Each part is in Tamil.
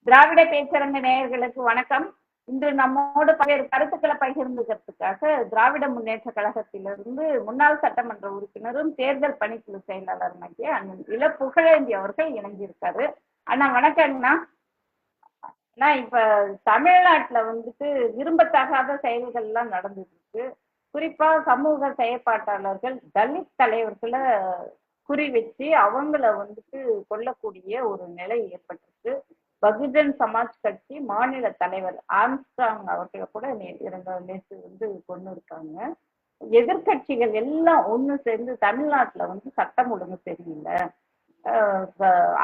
திராவிட பேச்சரங்க நேயர்களுக்கு வணக்கம். இன்று நம்மோடு பல்வேறு கருத்துக்களை பகிர்ந்துக்கிறதுக்காக திராவிட முன்னேற்ற கழகத்திலிருந்து முன்னாள் சட்டமன்ற உறுப்பினரும் தேர்தல் பணிக்குழு செயலாளருமாகிய அண்ணன் இள புகழேந்தி அவர்கள் இணைஞ்சிருக்காரு. அண்ணா வணக்கங்கண்ணா. இப்ப தமிழ்நாட்டுல விரும்பத்தகாத செயல்கள் எல்லாம் நடந்துட்டு இருக்கு. குறிப்பா சமூக செயற்பாட்டாளர்கள் தலித் தலைவர்களை குறி வச்சு அவங்கள கொல்லக்கூடிய ஒரு நிலை ஏற்பட்டிருக்கு. பகுஜன் சமாஜ் கட்சி மாநில தலைவர் ஆம்ஸ்ட்ராங் அவர்களை கூட நேற்று கொண்டு இருக்காங்க. எதிர்கட்சிகள் எல்லாம் ஒண்ணு சேர்ந்து தமிழ்நாட்டுல சட்டம் ஒழுங்கு சரியில்லை,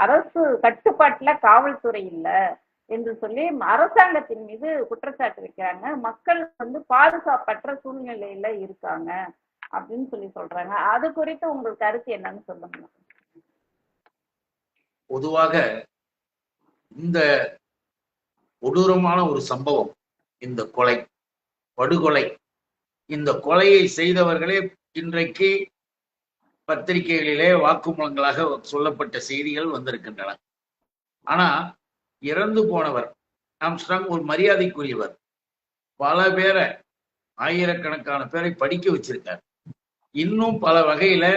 அரசு கட்டுப்பாட்டுல காவல்துறை இல்லை என்று சொல்லி அரசாங்கத்தின் மீது குற்றச்சாட்டு வைக்கிறாங்க. மக்கள் பாதுகாப்பற்ற சூழ்நிலையில இருக்காங்க அப்படின்னு சொல்றாங்க. அது குறித்து உங்கள் கருத்து என்னன்னு சொல்லுங்க. பொதுவாக இந்த கொடூரமான ஒரு சம்பவம், இந்த கொலை, படுகொலை, இந்த கொலையை செய்தவர்களே இன்றைக்கு பத்திரிகைகளிலே வாக்குமூலங்களாக சொல்லப்பட்ட செய்திகள் வந்திருக்கின்றன. ஆனா இறந்து போனவர் ஆம்ஸ்ட்ராங் ஒரு மரியாதைக்குரியவர். பல பேரை, ஆயிரக்கணக்கான பேரை படிக்க வச்சிருக்கார். இன்னும் பல வகையில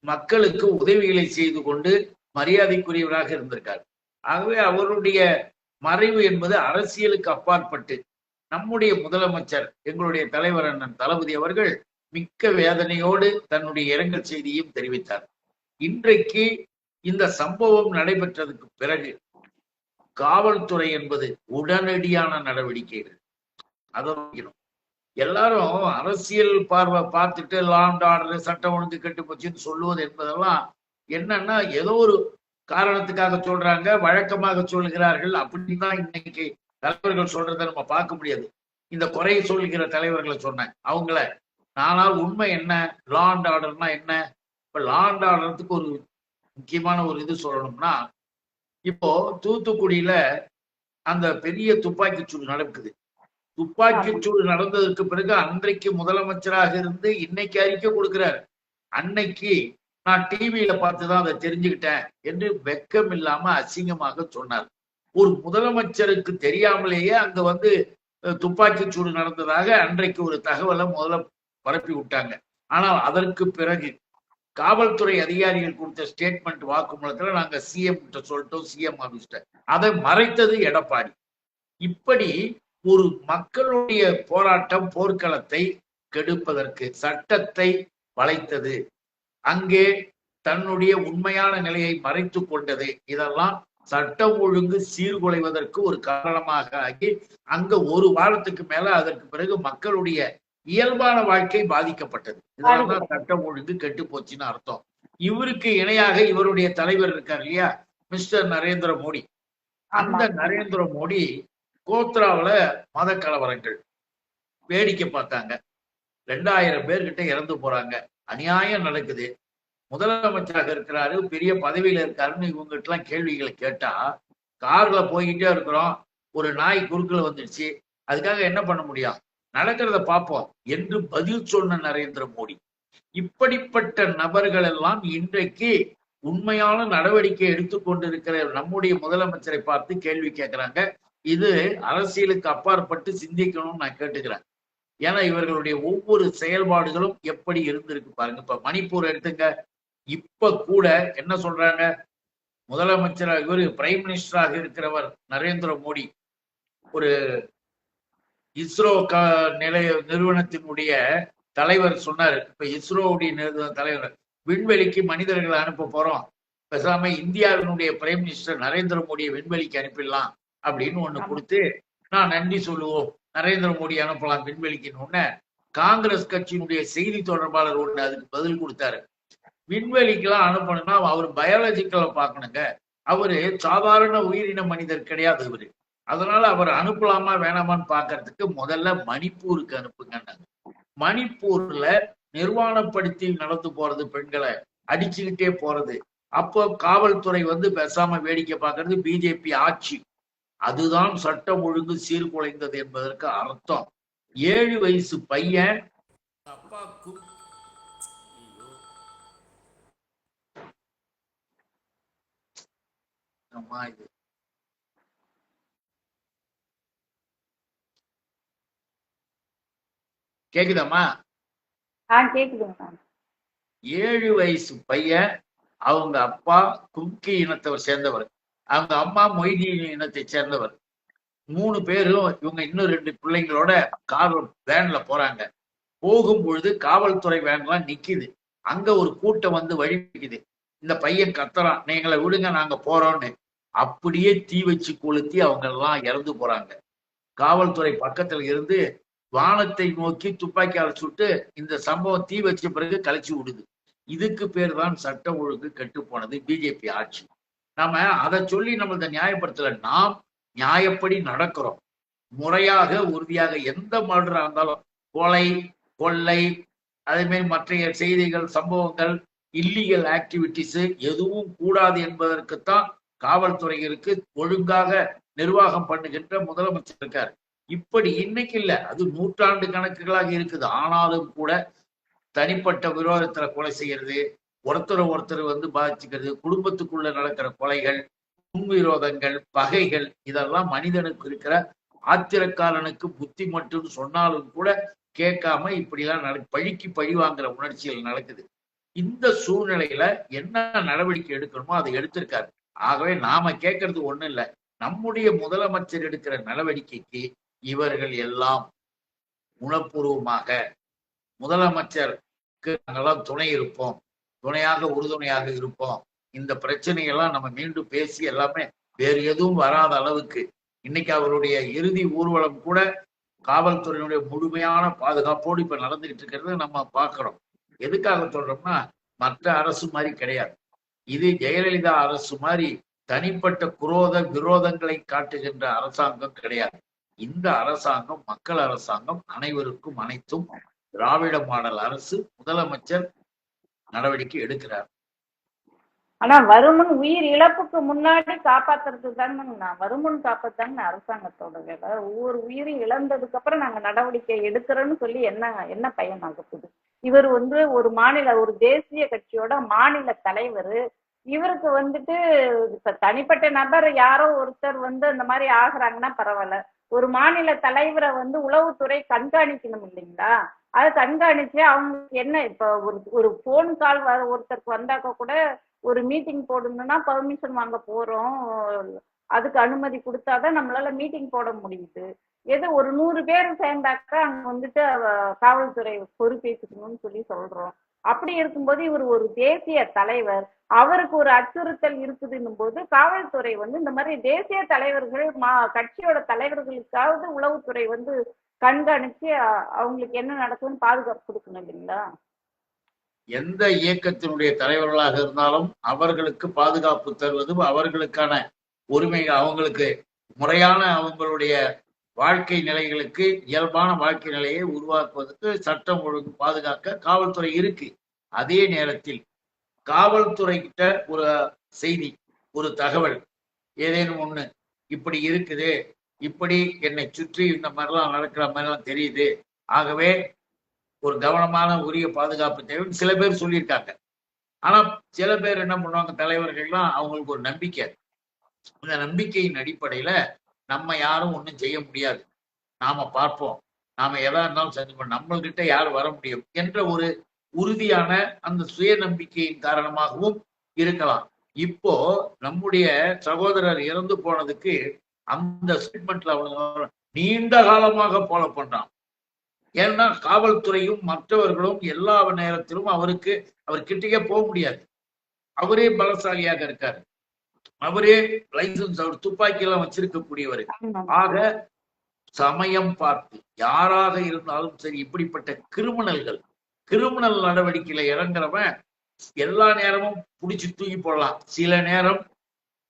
மக்களுக்கு உதவிகளை செய்து கொண்டு மரியாதைக்குரியவராக இருந்திருக்கார். ஆகவே அவருடைய மறைவு என்பது அரசியலுக்கு அப்பாற்பட்டு நம்முடைய முதலமைச்சர், எங்களுடைய தலைவர் அண்ணன் தளபதி அவர்கள் மிக்க வேதனையோடு தன்னுடைய இரங்கல் செய்தியும் தெரிவித்தார். இன்றைக்கு இந்த சம்பவம் நடைபெற்றதுக்கு பிறகு காவல்துறை என்பது உடனடியான நடவடிக்கைகள். அதை எல்லாரும் அரசியல் பார்வை பார்த்துட்டு லா அண்ட் ஆர்டர், சட்டம் ஒழுங்கு கெட்டு போச்சுன்னு சொல்லுவது என்பதெல்லாம் என்னன்னா ஏதோ ஒரு காரணத்துக்காக சொல்றாங்க, வழக்கமாக சொல்லுகிறார்கள் அப்படின்னு தான் இன்னைக்கு தலைவர்கள் சொல்றதை நம்ம பார்க்க முடியாது. இந்த குறையை சொல்லுகிற தலைவர்களை சொன்னேன் அவங்கள. ஆனால் உண்மை என்ன, லா அண்ட் ஆர்டர்னா என்ன? இப்ப லா அண்ட் ஆர்டருக்கு ஒரு முக்கியமான ஒரு இது சொல்லணும்னா, இப்போ தூத்துக்குடியில அந்த பெரிய துப்பாக்கி சூடு நடக்குது. துப்பாக்கி சூடு நடந்ததற்கு பிறகு அன்றைக்கு முதலமைச்சராக இருந்து இன்னைக்கு அறிக்கை கொடுக்கிறார். அன்னைக்கு நான் டிவியில பார்த்துதான் அதை தெரிஞ்சுக்கிட்டேன் என்று வெக்கம் இல்லாம அசிங்கமாக சொன்னார். ஒரு முதலமைச்சருக்கு தெரியாமலேயே அங்க துப்பாக்கி சூடு நடந்ததாக அன்றைக்கு ஒரு தகவலை முதல்ல பரப்பி விட்டாங்க. ஆனால் அதற்கு பிறகு காவல்துறை அதிகாரிகள் கொடுத்த ஸ்டேட்மெண்ட் வாக்குமூலத்துல நாங்க சிஎம் கிட்ட சொல்லிட்டோம், சிஎம் ஆபீஸ்ட. அதை மறைத்தது எடப்பாடி. இப்படி ஒரு மக்களுடைய போராட்டம், போர்க்களத்தை கெடுப்பதற்கு சட்டத்தை வளைத்தது, அங்கே தன்னுடைய உண்மையான நிலையை மறைத்து கொண்டது, இதெல்லாம் சட்டம் ஒழுங்கு சீர்குலைவதற்கு ஒரு காரணமாக ஆகி அங்க ஒரு வாரத்துக்கு மேல அதற்கு பிறகு மக்களுடைய இயல்பான வாழ்க்கை பாதிக்கப்பட்டது. இதனால்தான் சட்டம் ஒழுங்கு கெட்டு போச்சுன்னு அர்த்தம். இவருக்கு இணையாக இவருடைய தலைவர் இருக்கார் இல்லையா, மிஸ்டர் நரேந்திர மோடி. அந்த நரேந்திர மோடி கோத்ராவில மத கலவரங்கள் வேடிக்கை பார்த்தாங்க. 2000 பேர்கிட்ட இறந்து போறாங்க, அநியாயம் நடக்குது. முதலமைச்சராக இருக்கிறாரு, பெரிய பதவியில இருக்காருன்னு இவங்ககிட்ட எல்லாம் கேள்விகளை கேட்டா, கார்ல போய்கிட்டே இருக்கிறோம், ஒரு நாய் குறுக்குல வந்துடுச்சு, அதுக்காக என்ன பண்ண முடியும், நடக்கிறத பார்ப்போம் என்று பதில் சொன்ன நரேந்திர மோடி. இப்படிப்பட்ட நபர்கள் எல்லாம் இன்றைக்கு உண்மையான நடவடிக்கை எடுத்துக்கொண்டிருக்கிற நம்முடைய முதலமைச்சரை பார்த்து கேள்வி கேட்கிறாங்க. இது அரசியலுக்கு அப்பாற்பட்டு சிந்திக்கணும்னு நான் கேட்டுக்கிறேன். ஏன்னா இவர்களுடைய ஒவ்வொரு செயல்பாடுகளும் எப்படி இருந்திருக்கு பாருங்க. இப்ப மணிப்பூர் எடுத்துங்க. இப்ப கூட என்ன சொல்றாங்க, முதலமைச்சராக இவர் பிரைம் மினிஸ்டராக இருக்கிறவர் நரேந்திர மோடி ஒரு இஸ்ரோ நிறுவனத்தினுடைய தலைவர் சொன்னாரு. இப்ப இஸ்ரோவுடைய தலைவர், விண்வெளிக்கு மனிதர்களை அனுப்ப போறோம், பேசாம இந்தியாவினுடைய பிரைம் மினிஸ்டர் நரேந்திர மோடியை விண்வெளிக்கு அனுப்பிடலாம் அப்படின்னு ஒண்ணு கொடுத்து நான் நன்றி சொல்லுவோம், நரேந்திர மோடி அனுப்பலாம் விண்வெளிக்குன்னு காங்கிரஸ் கட்சியினுடைய செய்தி தொடர்பாளர் ஒண்ணு அதுக்கு பதில் கொடுத்தாரு. விண்வெளிக்கெல்லாம் அனுப்பணும்னா அவர் பயாலஜிக்கலை பார்க்கணுங்க, அவரு சாதாரண உயிரின மனிதர் கிடையாது அவரு. அதனால அவர் அனுப்பலாமா வேணாமான்னு பாக்குறதுக்கு முதல்ல மணிப்பூருக்கு அனுப்புங்க. மணிப்பூர்ல நிர்வாணப்படுத்தி நடந்து போறது, பெண்களை அடிச்சுக்கிட்டே போறது, அப்போ காவல்துறை பேசாம வேடிக்கை பார்க்கறது பிஜேபி ஆட்சி. அதுதான் சட்டம் ஒழுங்கு சீர்குலைந்தது என்பதற்கு அர்த்தம். 7 வயசு பையன் அப்பாக்கு கேக்குதாம்மா? கேக்குதுங்க. 7 வயசு பையன், அவங்க அப்பா கும்கி இனத்தவர் சேர்ந்தவர், அவங்க அம்மா மொய்தி இனத்தை சேர்ந்தவர். 3 பேரும் இவங்க இன்னும் 2 பிள்ளைங்களோட கார் வேன்ல போறாங்க. போகும் பொழுது காவல்துறை வேன்லாம் நிக்குது. அங்க ஒரு கூட்டம் வந்து வழி நிக்குது. இந்த பையன் கத்துறான், நீங்களை விடுங்க நாங்க போறோம்னு. அப்படியே தீ வச்சு கொளுத்தி அவங்க எல்லாம் இறந்து போறாங்க. காவல்துறை பக்கத்துல இருந்து வானத்தை நோக்கி துப்பாக்கியால் சுட்டு இந்த சம்பவம் தீ வச்ச பிறகு கழிச்சு விடுது. இதுக்கு பேர் தான் சட்டம் ஒழுங்கு கெட்டு போனது, பிஜேபி ஆட்சி. நாம அதை சொல்லி நம்மள நியாயப்படுத்தல. நாம் நியாயப்படி நடக்கிறோம். முறையாக உறுதியாக எந்த மர்டரா இருந்தாலும், கொலை கொள்ளை அதே மாதிரி மற்ற செய்திகள் சம்பவங்கள் இல்லீகல் ஆக்டிவிட்டிஸ் எதுவும் கூடாது என்பதற்குத்தான் காவல்துறை இருக்கு, ஒழுங்காக நிர்வாகம் பண்ணுகின்ற முதலமைச்சர் இருக்கார். இப்படி இன்னைக்கு இல்ல, அது நூற்றாண்டு கணக்குகளாக இருக்குது. ஆனாலும் கூட தனிப்பட்ட விரோதத்துல கொலை செய்யறது, ஒருத்தர் வந்து பாதிச்சுக்கிறது, குடும்பத்துக்குள்ள நடக்கிற கொலைகள், முன்விரோதங்கள், பகைகள், இதெல்லாம் மனிதனுக்கு இருக்கிற ஆத்திரக்காரனுக்கு புத்தி மட்டும் சொன்னாலும் கூட கேட்காம இப்படிலாம் பழிக்கு பழி வாங்குற உணர்ச்சிகள் நடக்குது. இந்த சூழ்நிலையில என்ன நடவடிக்கை எடுக்கணுமோ அதை எடுத்திருக்காரு. ஆகவே நாம கேட்கறது ஒண்ணு இல்லை, நம்முடைய முதலமைச்சர் எடுக்கிற நடவடிக்கைக்கு இவர்கள் எல்லாம் உணர்வுபூர்வமாக முதலமைச்சருக்கு நாங்கெல்லாம் துணை இருப்போம், துணையாக உறுதுணையாக இருப்போம், இந்த பிரச்சனையெல்லாம் நம்ம மீண்டும் பேசி எல்லாமே வேறு எதுவும் வராத அளவுக்கு. இன்னைக்கு அவருடைய இறுதி ஊர்வலம் கூட காவல்துறையினுடைய முழுமையான பாதுகாப்போடு இப்ப நடந்துகிட்டு இருக்கிறது நம்ம பார்க்கிறோம். எதுக்காக சொல்றோம்னா, மற்ற அரசு மாதிரி கிடையாது. இது ஜெயலலிதா அரசு மாதிரி தனிப்பட்ட விரோதங்களை காட்டுகின்ற அரசாங்கம் கிடையாது. இந்த அரசாங்கம் மக்கள் அரசாங்கம், அனைவருக்கும் அனைத்தும் திராவிட மாடல் அரசு. முதலமைச்சர் நடவடிக்கை எடுக்கிறார். ஆனா வருமுன் உயிர் இழப்புக்கு முன்னாடி காப்பாத்துறது தானுங்கண்ணா, வருமுன் காப்பாத்தாங்க அரசாங்கத்தோட வேலை. ஒவ்வொரு உயிரும் இழந்ததுக்கு அப்புறம் நாங்க நடவடிக்கை எடுக்கிறோன்னு சொல்லி என்ன பயன் ஆகப்போகுது? இவர் ஒரு மாநில, ஒரு தேசிய கட்சியோட மாநில தலைவர். இவருக்கு இப்ப தனிப்பட்ட நபர் யாரோ ஒருத்தர் அந்த மாதிரி ஆகுறாங்கன்னா பரவாயில்ல, ஒரு மாநில தலைவரை உளவுத்துறை கண்காணிக்கணும் இல்லைங்களா? அதை கண்காணிச்சு அவங்களுக்கு என்ன, இப்ப ஒரு போன் கால் ஒருத்தருக்கு வந்தாக்க கூட ஒரு மீட்டிங் போடணும்னா பர்மிஷன் வாங்க போறோம், அதுக்கு அனுமதி கொடுத்தாதான் நம்மளால மீட்டிங் போட முடியுது. ஒரு 100 பேர் சேர்ந்தாக்கா அங்க காவல்துறை பொறுப்பேற்றுக்கணும்னு சொல்லி சொல்றோம். அப்படி இருக்கும்போது இவர் ஒரு தேசிய தலைவர், அவருக்கு ஒரு அச்சுறுத்தல் இருக்குதுன்னும் போது காவல்துறை இந்த மாதிரி தேசிய தலைவர்கள் கட்சியோட தலைவர்களுக்காவது உளவுத்துறை கண்காணிச்சு அவங்களுக்கு என்ன நடக்குதுன்னு பாதுகாப்பு கொடுக்கணும் இல்லைங்களா? எந்த இயக்கத்தினுடைய தலைவர்களாக இருந்தாலும் அவர்களுக்கு பாதுகாப்பு தருவதும், அவர்களுக்கான உரிமைகள், அவங்களுக்கு முறையான அவங்களுடைய வாழ்க்கை நிலைகளுக்கு இயல்பான வாழ்க்கை நிலையை உருவாக்குவதற்கு சட்டம் ஒழுங்கு பாதுகாக்க காவல்துறை இருக்கு. அதே நேரத்தில் காவல்துறை கிட்ட ஒரு செய்தி, ஒரு தகவல், ஏதேனும் ஒண்ணு இப்படி இருக்குது, இப்படி என்னை சுற்றி இந்த மாதிரிலாம் நடக்கிற மாதிரிலாம் தெரியுது, ஆகவே ஒரு கவனமான உரிய பாதுகாப்பு தேவை சில பேர் சொல்லியிருக்காங்க. ஆனா சில பேர் என்ன பண்ணுவாங்க, தலைவர்கள்லாம் அவங்களுக்கு ஒரு நம்பிக்கை, இந்த நம்பிக்கையின் அடிப்படையில நம்ம யாரும் ஒன்றும் செய்ய முடியாது, நாம பார்ப்போம், நாம எதா இருந்தாலும் செஞ்சு பண்ண, நம்மள்கிட்ட யார் வர முடியும் என்ற ஒரு உறுதியான அந்த சுய நம்பிக்கையின் காரணமாகவும் இருக்கலாம். இப்போ நம்முடைய சகோதரர் இறந்து போனதுக்கு அந்த ஸ்டேட்மெண்ட்ல அவங்க நீண்ட காலமாக ஃபாலோ பண்றான். ஏன்னா காவல்துறையும் மற்றவர்களும் எல்லா நேரத்திலும் அவர் கிட்டே போக முடியாது. அவரே பலசாலியாக இருக்காரு, அவரே லைசன்ஸ், அவர் துப்பாக்கி எல்லாம் வச்சிருக்கக்கூடியவர். ஆக சமயம் பார்த்து யாராக இருந்தாலும் சரி, இப்படிப்பட்ட கிரிமினல் நடவடிக்கையில இறங்குறவன் எல்லா நேரமும் பிடிச்சி தூக்கி போடலாம். சில நேரம்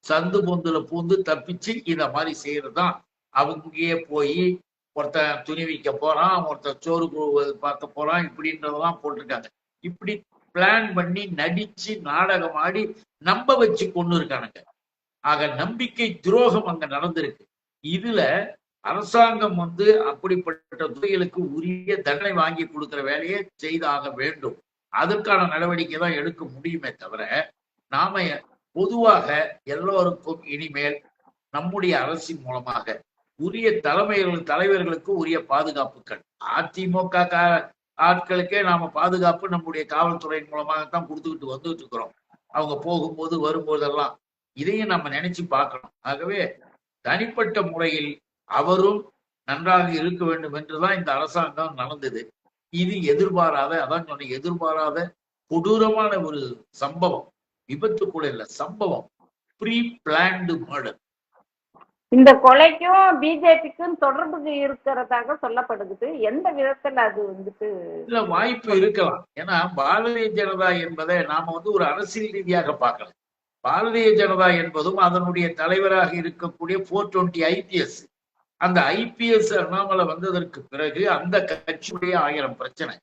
சந்து பொந்துல பூந்து தப்பிச்சு இத மாதிரி செய்யறதுதான். அவங்கயே போய் ஒருத்தன் துணி விற்க போறான், ஒருத்தன் சோறு பார்க்க போறான், இப்படின்றதெல்லாம் போட்டிருக்காங்க. இப்படி பிளான் பண்ணி நடிச்சு நாடகம் ஆடி நம்ப வச்சு கொண்டு இருக்கானுங்க. ஆக நம்பிக்கை துரோகம் அங்க நடந்திருக்கு. இதுல அரசாங்கம் அப்படிப்பட்ட துறைகளுக்கு உரிய தண்டனை வாங்கி கொடுக்கிற வேலையை செய்தாக வேண்டும். அதற்கான நடவடிக்கை தான் எடுக்க முடியுமே தவிர, நாம பொதுவாக எல்லோருக்கும் இனிமேல் நம்முடைய அரசின் மூலமாக உரிய தலைவர்களுக்கு உரிய பாதுகாப்புகள். அதிமுக ஆட்களுக்கே நாம பாதுகாப்பு நம்முடைய காவல்துறையின் மூலமாகத்தான் கொடுத்துக்கிட்டு வந்துட்டு இருக்கிறோம். அவங்க போகும்போது வரும்போதெல்லாம் இதையும் நம்ம நினைச்சு பார்க்கணும். ஆகவே தனிப்பட்ட முறையில் அவரும் நன்றாக இருக்க வேண்டும் என்றுதான் இந்த அரசாங்கம் நடந்தது. இது எதிர்பாராத, அதான் சொன்ன எதிர்பாராத கொடூரமான ஒரு சம்பவம். விபத்து கூட இல்ல, சம்பவம். Pre planned murder. இந்த கொலைக்கும் பிஜேபிக்கும் தொடர்பு இருக்கிறதாக சொல்லப்படுது. எந்த விதத்துல அது வந்துட்டு இல்ல, வாய்ப்பு இருக்கலாம். ஏன்னா பாரதிய ஜனதா என்பதை நாம ஒரு அரசியல் ரீதியாக பார்க்கலாம். பாரதிய ஜனதா என்பதும் அதனுடைய தலைவராக இருக்கக்கூடிய 420 IPS, அந்த IPS அண்ணாமலை வந்ததற்கு பிறகு அந்த கட்சியுடைய 1000 பிரச்சனை.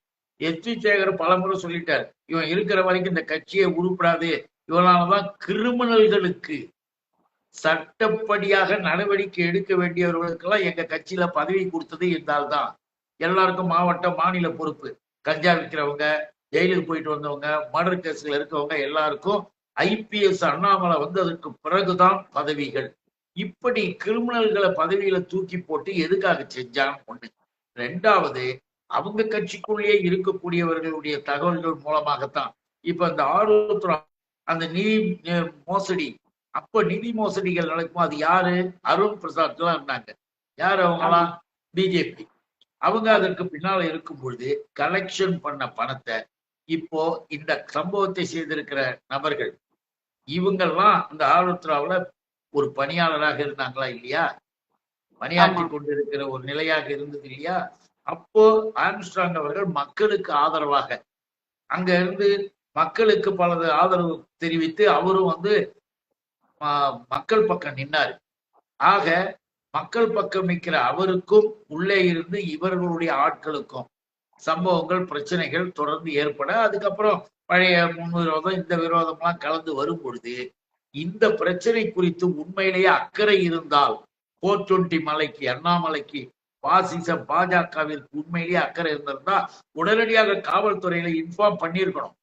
எஸ்.வி. சேகர் பலமுறை சொல்லிட்டார், இவன் இருக்கிற வரைக்கும் இந்த கட்சியை உருப்படாது, இவனாலதான் கிரிமினல்களுக்கு சட்டப்படியாக நடவடிக்கை எடுக்க வேண்டியவர்களுக்கெல்லாம் எங்க கட்சியில பதவி கொடுத்தது இருந்தால்தான். எல்லாருக்கும் மாவட்ட மாநில பொறுப்பு. கஞ்சா விற்கிறவங்க, ஜெயிலுக்கு போயிட்டு வந்தவங்க, மர்டர் கேஸ்ல இருக்கவங்க எல்லாருக்கும் IPS அண்ணாமலை வந்ததற்கு பிறகுதான் பதவிகள். இப்படி கிரிமினல்களை பதவியில தூக்கி போட்டு எதுக்காக செஞ்சான் ஒண்ணு. ரெண்டாவது, அவங்க கட்சிக்குள்ளேயே இருக்கக்கூடியவர்களுடைய தகவல்கள் மூலமாகத்தான். இப்ப அந்த ஆருத்ரா அந்த நிதி மோசடி, அப்ப நிதி மோசடிகள் நடக்கும். அது யாரு? அருண் பிரசாத் எல்லாம் இருந்தாங்க. யாரு அவங்களாம்? பிஜேபி. அவங்க அதற்கு பின்னால இருக்கும் பொழுது கலெக்ஷன் பண்ண பணத்தை இப்போ இந்த சம்பவத்தை செய்திருக்கிற நபர்கள் இவங்கெல்லாம் அந்த ஆருத்ராவுல ஒரு பணியாளராக இருந்தாங்களா இல்லையா? பணியாற்றி கொண்டிருக்கிற ஒரு நிலையாக இருந்தது இல்லையா? அப்போ ஆம்ஸ்ட்ராங் அவர்கள் மக்களுக்கு ஆதரவாக அங்க இருந்து மக்களுக்கு பலது ஆதரவு தெரிவித்து அவரும் மக்கள் பக்கம் நின்னாரு. ஆக மக்கள் பக்கம் நிற்கிற அவருக்கும் உள்ளே இருந்து இவர்களுடைய ஆட்களுக்கும் சம்பவங்கள், பிரச்சனைகள் தொடர்ந்து ஏற்பட, அதுக்கப்புறம் பழைய முன்விரோதம் இந்த விரோதம்லாம் கலந்து வரும் பொழுது இந்த பிரச்சனை குறித்து உண்மையிலேயே அக்கறை இருந்தால் 420 மலைக்கு, அண்ணாமலைக்கு, பாஜகவிற்கு உண்மையிலேயே அக்கறை இருந்திருந்தா உடனடியாக காவல்துறையில இன்ஃபார்ம் பண்ணியிருக்கணும்.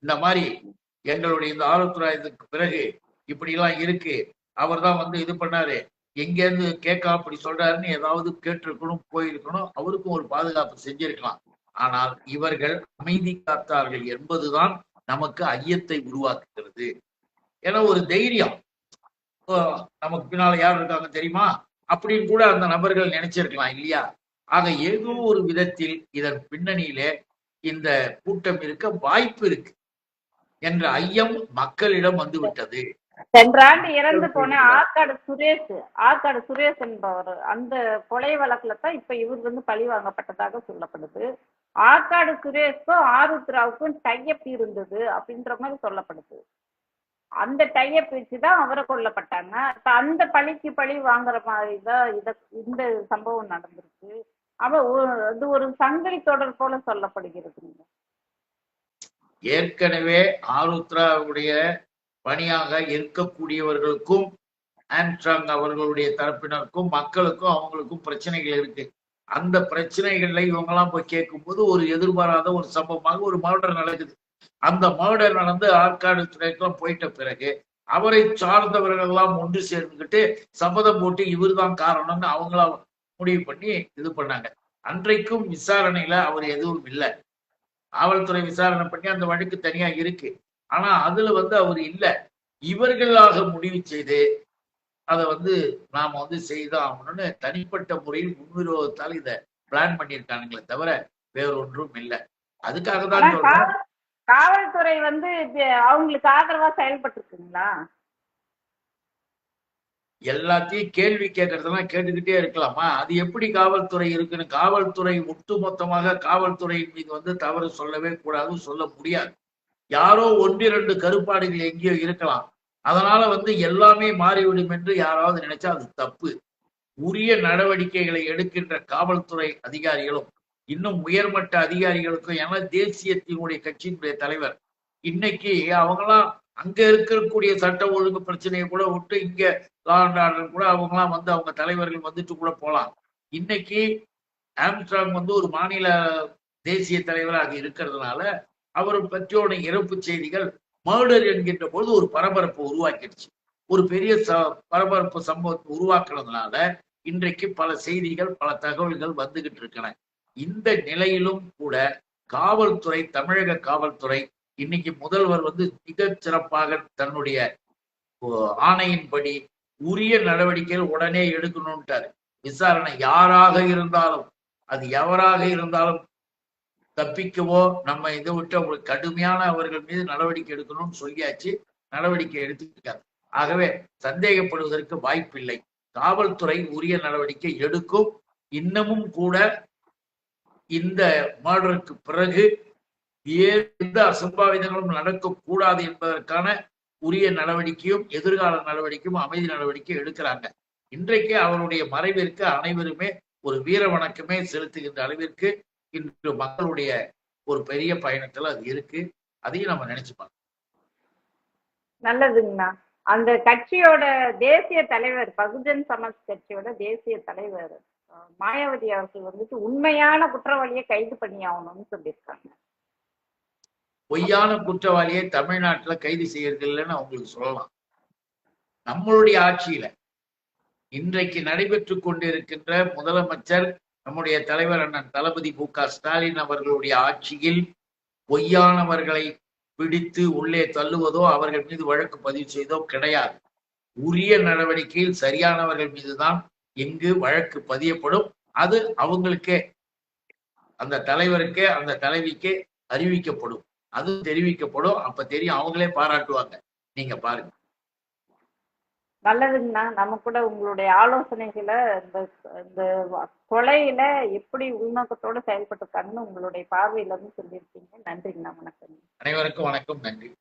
இந்த மாதிரி எங்களுடைய இந்த ஆளுத்துறைக்கு பிறகு இப்படி எல்லாம் இருக்கு, அவர் தான் இது பண்ணாரு, எங்க இருந்து கேட்க அப்படி சொல்றாருன்னு ஏதாவது கேட்டிருக்கணும், போயிருக்கணும், அவருக்கும் ஒரு பாதுகாப்பு செஞ்சிருக்கலாம். ஆனால் இவர்கள் அமைதி காத்தார்கள் என்பதுதான் நமக்கு ஐயத்தை உருவாக்குகிறது. ஏன்னா ஒரு தைரியம், நமக்கு பின்னால யார் இருக்காங்க தெரியுமா அப்படின்னு கூட அந்த நபர்கள் நினைச்சிருக்கலாம் இல்லையா? ஆக ஏதோ ஒரு விதத்தில் இதன் பின்னணியிலே இந்த கூட்டம் இருக்க வாய்ப்பு இருக்கு என்ற ஐயம் மக்களிடம் வந்துவிட்டது. சென்ற ஆண்டு இறந்து போன ஆற்காடு சுரேஷ் என்பவர் அந்த கொலை வழக்குல தான் இப்ப இவர் பழி வாங்கப்பட்டதாக சொல்லப்படுது. ஆற்காடு சுரேஷ்க்கும் ஆருத்ராவுக்கும் டையப் இருந்தது அப்படின்ற மாதிரி சொல்லப்படுது. அந்த டையப் வச்சுதான் அவரை கொல்லப்பட்டாங்க. அந்த பழிக்கு பழி வாங்குற மாதிரிதான் இந்த சம்பவம் நடந்திருக்கு. அது ஒரு சங்கிலி தொடர் போல சொல்லப்படுகிறது. ஏற்கனவே ஆருத்ராவுடைய பணியாக இருக்கக்கூடியவர்களுக்கும் ஆம்ஸ்ட்ராங் அவர்களுடைய தரப்பினருக்கும் மக்களுக்கும் அவங்களுக்கும் பிரச்சனைகள் இருக்கு. அந்த பிரச்சனைகள்ல இவங்கெல்லாம் போய் கேட்கும் போது ஒரு எதிர்பாராத ஒரு சம்பவமாக ஒரு மர்டர் நடக்குது. அந்த மர்டர் நடந்து ஆற்காடு துறைக்கெல்லாம் போயிட்ட பிறகு அவரை சார்ந்தவர்கள் எல்லாம் ஒன்று சேர்ந்துக்கிட்டு சபதம் போட்டு இவர் தான் காரணம்னு அவங்களா முடிவு பண்ணி இது பண்ணாங்க. அன்றைக்கும் விசாரணையில அவர் எதுவும் இல்லை. காவல்துறை விசாரணை பண்ணி அந்த வழக்கு தனியா இருக்கு. ஆனா அதுல அவர் இல்ல, இவர்களாக முடிவு செய்து அதை நாம செய்தான் ஆகணும்னு தனிப்பட்ட முறையில் முன்விரோதத்தால் இதை பிளான் பண்ணியிருக்கானுங்களே தவிர வேறொன்றும் இல்லை. அதுக்காக தான் சொல்றேன். காவல்துறை அவங்களுக்கு ஆதரவா செயல்பட்டுருக்குங்களா? எல்லாத்தையும் கேள்வி கேட்கறதெல்லாம் கேட்டுக்கிட்டே இருக்கலாமா? அது எப்படி காவல்துறை இருக்குன்னு? காவல்துறை ஒட்டுமொத்தமாக காவல்துறையின் மீது தவறு சொல்லவே கூடாது, சொல்ல முடியாது. யாரோ 1-2 கருப்பாடுகள் எங்கேயோ இருக்கலாம், அதனால எல்லாமே மாறிவிடும் என்று யாராவது நினைச்சா அது தப்பு. உரிய நடவடிக்கைகளை எடுக்கின்ற காவல்துறை அதிகாரிகளும் இன்னும் உயர்மட்ட அதிகாரிகளுக்கும், ஏன்னா தேசியத்தினுடைய கட்சியினுடைய தலைவர் இன்னைக்கு அவங்களாம் அங்க இருக்கக்கூடிய சட்ட ஒழுங்கு பிரச்சனையை கூட விட்டு இங்க லா அண்ட் ஆர்டர் கூட அவங்களாம் அவங்க தலைவர்கள் வந்துட்டு கூட போலாம். இன்னைக்கு ஆம்ஸ்ட்ராங் ஒரு மாநில தேசிய தலைவராக இருக்கிறதுனால அவர் பற்றியோட இறப்பு செய்திகள் மர்டர் என்கின்ற பொழுது ஒரு பரபரப்பு உருவாக்கிடுச்சு. ஒரு பெரிய பரபரப்பு சம்பவத்தை உருவாக்குறதுனால இன்றைக்கு பல செய்திகள் பல தகவல்கள் வந்துகிட்டு இருக்கன. இந்த நிலையிலும் கூட காவல்துறை, தமிழக காவல்துறை இன்னைக்கு முதல்வர் மிக சிறப்பாக தன்னுடைய ஆணையின்படி உரிய நடவடிக்கைகள் உடனே எடுக்கணும்ட்டாரு. விசாரணை யாராக இருந்தாலும், அது எவராக இருந்தாலும் தப்பிக்கவோ நம்ம இதை விட்டு அவங்களுக்கு கடுமையான அவர்கள் மீது நடவடிக்கை எடுக்கணும்னு சொல்லியாச்சு. நடவடிக்கை எடுத்துக்கிட்டார். ஆகவே சந்தேகப்படுவதற்கு வாய்ப்பில்லை. காவல்துறை உரிய நடவடிக்கை எடுக்கும். இன்னமும் கூட இந்த மர்டருக்கு பிறகு எந்த அசம்பாவிதங்களும் நடக்கக்கூடாது என்பதற்கான உரிய நடவடிக்கையும் எதிர்கால நடவடிக்கையும் அமைதி நடவடிக்கை எடுக்கிறாங்க. இன்றைக்கு அவருடைய மறைவிற்கு அனைவருமே ஒரு வீர வணக்கமே செலுத்துகின்ற அளவிற்கு இன்று மக்களுடைய ஒரு பெரிய பயணத்துல அது இருக்கு. அதையும் நம்ம நினைச்சுப்பாங்க. நல்லதுங்கண்ணா. அந்த கட்சியோட தேசிய தலைவர், பகுஜன் சமாஜ் கட்சியோட தேசிய தலைவர் மாயாவதி அவர்கள் உண்மையான குற்றவாளியை கைது பண்ணி ஆகணும்னு சொல்லியிருக்காங்க. பொய்யான குற்றவாளியை தமிழ்நாட்டுல கைது செய்யறது இல்லைன்னு அவங்களுக்கு சொல்லலாம். நம்மளுடைய ஆட்சியில இன்றைக்கு நடைபெற்று கொண்டிருக்கின்ற முதலமைச்சர் நம்முடைய தலைவர் அண்ணன் தளபதி மு.க. ஸ்டாலின் அவர்களுடைய ஆட்சியில் பொய்யானவர்களை பிடித்து உள்ளே தள்ளுவதோ அவர்கள் மீது வழக்கு பதிவு செய்தோ கிடையாது. உரிய நடவடிக்கையில் சரியானவர்கள் மீதுதான் எங்கு வழக்கு பதியப்படும். அது அவங்களுக்கே, அந்த தலைவருக்கே, அந்த தலைவிக்கே அறிவிக்கப்படும். அது தெரிவிக்கப்படும். அப்ப தெரியும், அவங்களே பாராட்டுவாங்க. நீங்க பாருங்க. நல்லதுங்கண்ணா. நம்ம கூட உங்களுடைய ஆலோசனைகளை இந்த கொலையில எப்படி உள்நோக்கத்தோட செயல்பட்டு இருக்காங்கன்னு உங்களுடைய பார்வையில இருந்து சொல்லியிருக்கீங்க. நன்றிங்கண்ணா. வணக்கம். அனைவருக்கும் வணக்கம். நன்றி.